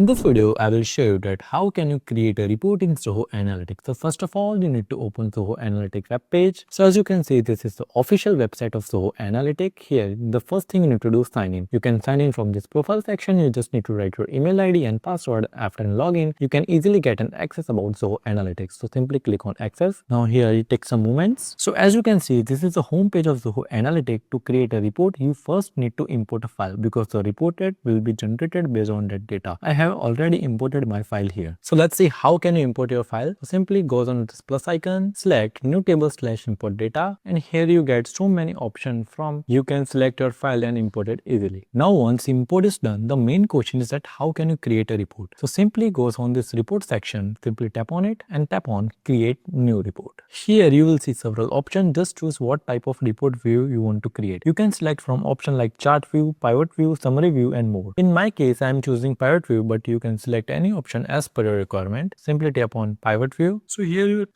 In this video, I will show you that how can you create a report in Zoho Analytics. So first of all, you need to open Zoho Analytics web page. So as you can see, this is the official website of Zoho Analytics. Here, the first thing you need to do is sign in. You can sign in from this profile section. You just need to write your email ID and password. After login, you can easily get an access about Zoho Analytics. So simply click on access. Now here it takes some moments. So as you can see, this is the home page of Zoho Analytics. To create a report, you first need to import a file because the reported will be generated based on that data. I have already imported my file here. So let's see how can you import your file. So simply goes on this plus icon, select new table / import data, and here you get so many options from you can select your file and import it easily. Now once import is done, the main question is that how can you create a report. So simply goes on this report section, simply tap on it and tap on create new report. Here you will see several options. Just choose what type of report view you want to create. You can select from option like chart view, pivot view, summary view and more. In my case, I am choosing pivot view, but you can select any option as per your requirement. Simply tap on pivot view. So here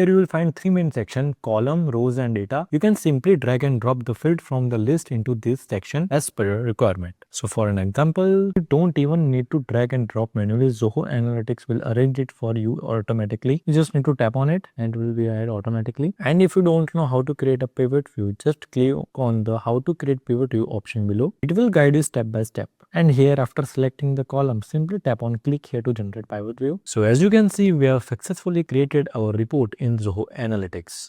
you will find three main sections: column, rows and data. You can simply drag and drop the field from the list into this section as per your requirement. So for an example, you don't even need to drag and drop manually. Zoho Analytics will arrange it for you automatically. You just need to tap on it and it will be added automatically. And if you don't know how to create a pivot view, just click on the how to create pivot view option below. It will guide you step by step. And here after selecting the column, simply tap on click here to generate pivot view. So as you can see, we have successfully created our report in Zoho Analytics.